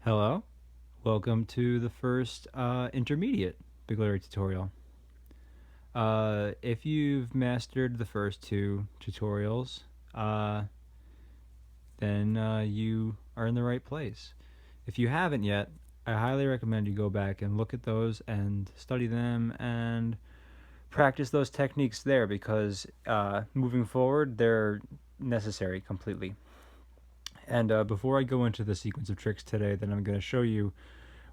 Hello, welcome to the first intermediate Begleri tutorial. If you've mastered the first two tutorials, uh, then you are in the right place. If you haven't yet, I highly recommend you go back and look at those and study them and practice those techniques there because moving forward, they're necessary completely. And before I go into the sequence of tricks today that I'm going to show you,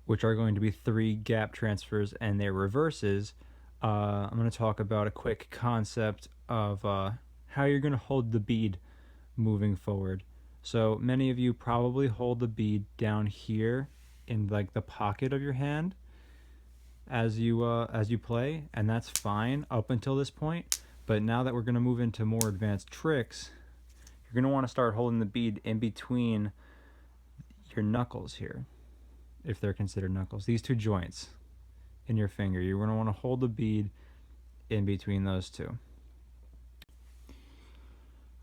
which are going to be 3 gap transfers and their reverses, I'm going to talk about a quick concept of how you're going to hold the bead moving forward. So many of you probably hold the bead down here in like the pocket of your hand as you play, and that's fine up until this point. But now that we're going to move into more advanced tricks, you're going to want to start holding the bead in between your knuckles here, if they're considered knuckles. These two joints in your finger. You're going to want to hold the bead in between those two.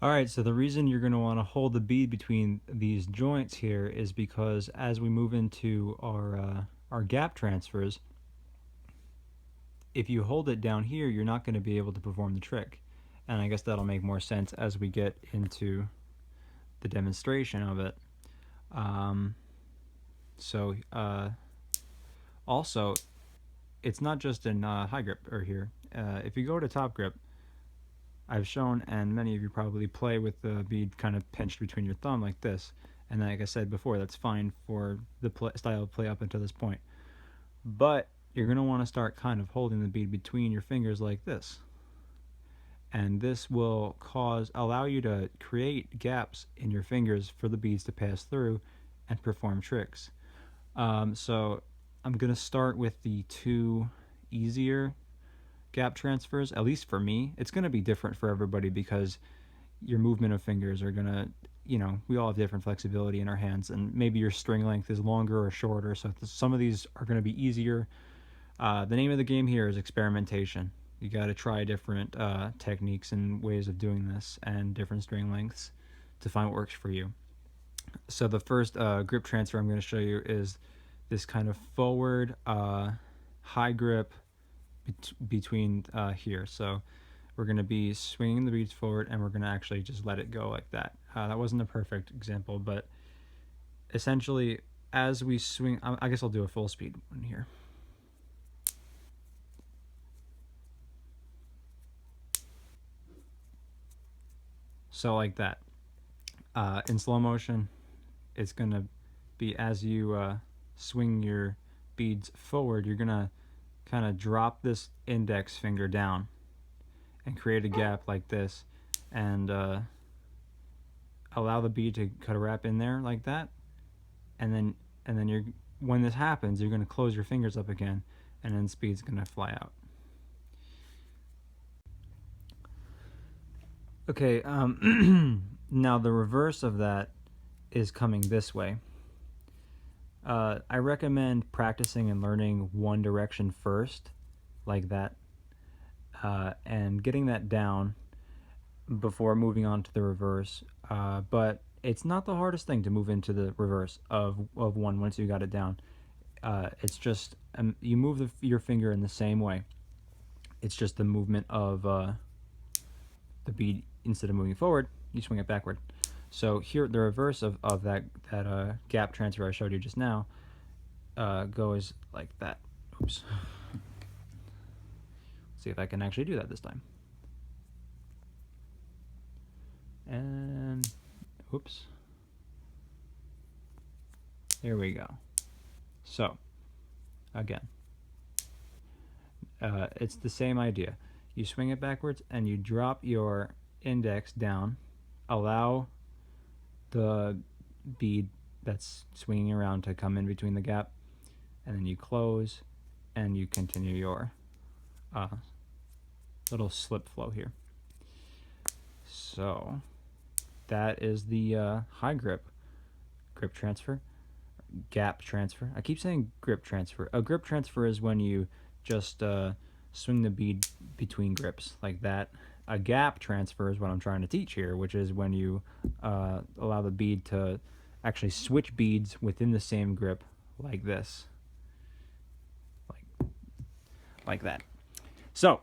Alright, so the reason you're going to want to hold the bead between these joints here is because as we move into our gap transfers, if you hold it down here, you're not going to be able to perform the trick. And I guess that'll make more sense as we get into the demonstration of it. Also, it's not just in high grip or here. If you go to top grip, I've shown, and many of you probably play with the bead kind of pinched between your thumb like this. And like I said before, that's fine for the style of play up until this point. But you're going to want to start kind of holding the bead between your fingers like this. And this will allow you to create gaps in your fingers for the beads to pass through and perform tricks. So I'm going to start with the two easier gap transfers, at least for me. It's going to be different for everybody because your movement of fingers are going to, we all have different flexibility in our hands, and maybe your string length is longer or shorter, so some of these are going to be easier. The name of the game here is experimentation. You got to try different techniques and ways of doing this and different string lengths to find what works for you. So the first grip transfer I'm going to show you is this kind of forward high grip between here. So we're going to be swinging the beads forward, and we're going to actually just let it go like that. That wasn't a perfect example, but essentially as we swing, I guess I'll do a full speed one here. So like that. In slow motion, it's going to be as you swing your beads forward, you're going to kind of drop this index finger down and create a gap like this, and allow the bead to kind of wrap in there like that, and then you're, when this happens, you're going to close your fingers up again, and then speed's going to fly out. Okay, now the reverse of that is coming this way. I recommend practicing and learning one direction first, like that, and getting that down before moving on to the reverse. But it's not the hardest thing to move into the reverse of one once you got it down. It's just you move your finger in the same way. It's just the movement of the bead. Instead of moving forward, you swing it backward. So here, the reverse of that gap transfer I showed you just now goes like that. Oops. Let's see if I can actually do that this time. And oops. There we go. So again, it's the same idea. You swing it backwards and you drop your index down, allow the bead that's swinging around to come in between the gap, and then you close and you continue your little slip flow here. So that is the high grip transfer, gap transfer. I keep saying grip transfer. A grip transfer is when you just swing the bead between grips like that. A gap transfer is what I'm trying to teach here, which is when you allow the bead to actually switch beads within the same grip like this. Like that. So,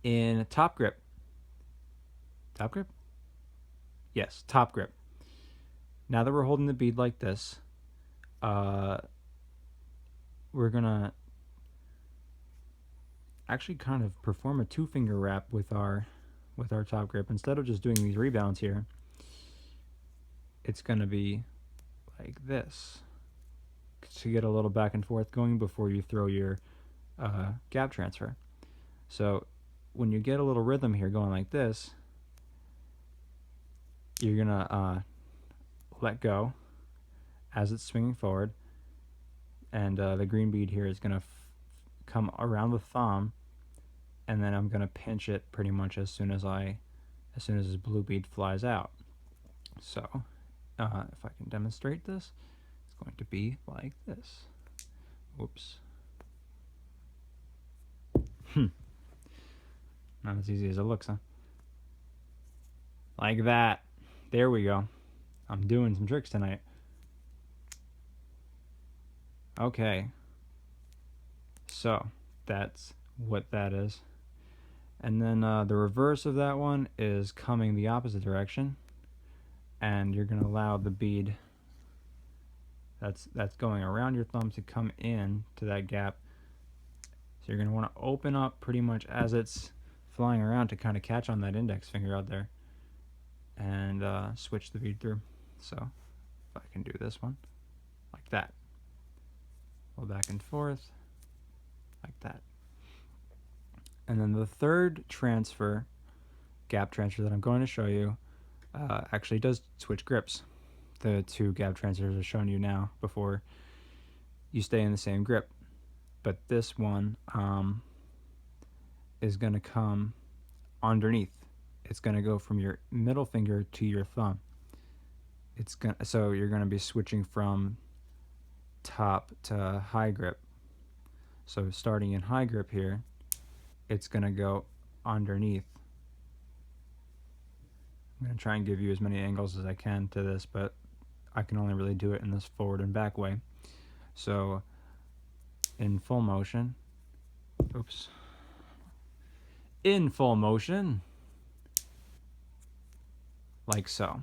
in top grip, yes, top grip. Now that we're holding the bead like this, we're gonna actually kind of perform a 2-finger wrap with our top grip. Instead of just doing these rebounds here, it's gonna be like this to get a little back and forth going before you throw your gap transfer. So when you get a little rhythm here going like this, you're gonna let go as it's swinging forward, and the green bead here is gonna come around the thumb, and then I'm gonna pinch it pretty much as soon as this blue bead flies out. So if I can demonstrate this, it's going to be like this. Whoops. Not as easy as it looks, huh? Like that. There we go. I'm doing some tricks tonight. Okay. So that's what that is. And then the reverse of that one is coming the opposite direction. And you're going to allow the bead that's going around your thumb to come in to that gap. So you're going to want to open up pretty much as it's flying around to kind of catch on that index finger out there, and switch the bead through. So if I can do this one like that, go back and forth like that. And then the third transfer, gap transfer that I'm going to show you, actually does switch grips. The 2 gap transfers are shown you now before you stay in the same grip. But this one is going to come underneath. It's going to go from your middle finger to your thumb. So you're going to be switching from top to high grip. So starting in high grip here, it's going to go underneath. I'm going to try and give you as many angles as I can to this, but I can only really do it in this forward and back way. So in full motion, in full motion, like so.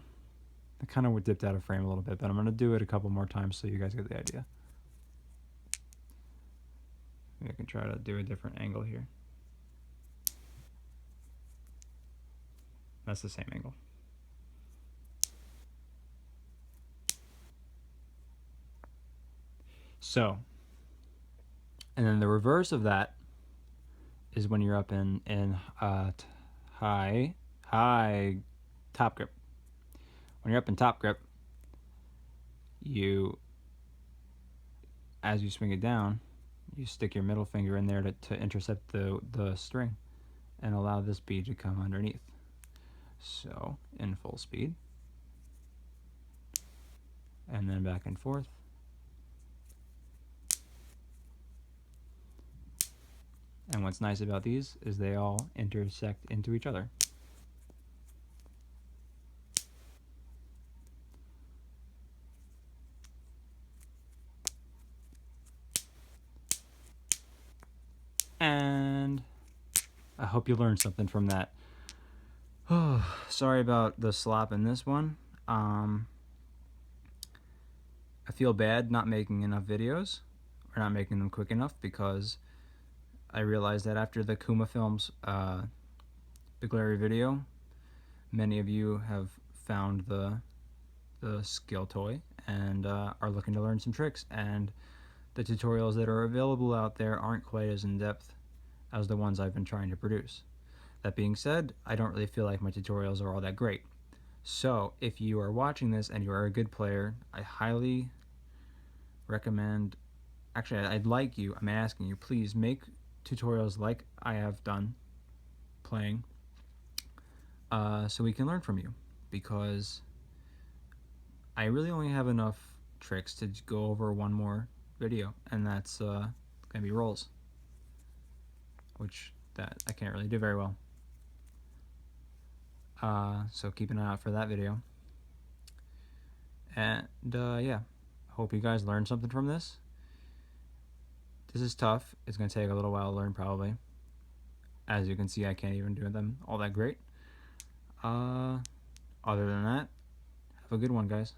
I kind of dipped out of frame a little bit, but I'm going to do it a couple more times so you guys get the idea. Maybe I can try to do a different angle here. That's the same angle. So, and then the reverse of that is when you're up in high top grip. When you're up in top grip, as you swing it down, you stick your middle finger in there to intercept the string and allow this bead to come underneath. So in full speed, and then back and forth. And what's nice about these is they all intersect into each other. And I hope you learned something from that. Oh, sorry about the slop in this one. I feel bad not making enough videos, or not making them quick enough, because I realized that after the Kuma Films Begleri video, many of you have found the skill toy and are looking to learn some tricks, and the tutorials that are available out there aren't quite as in-depth as the ones I've been trying to produce. That being said, I don't really feel like my tutorials are all that great. So if you are watching this and you are a good player, I highly recommend, actually I'm asking you, please make tutorials like I have done playing, so we can learn from you, because I really only have enough tricks to go over one more video, and that's gonna be rolls, which that I can't really do very well. So keep an eye out for that video. And yeah, hope you guys learned something from this. This is tough. It's going to take a little while to learn, probably. As you can see, I can't even do them all that great. Other than that, have a good one, guys.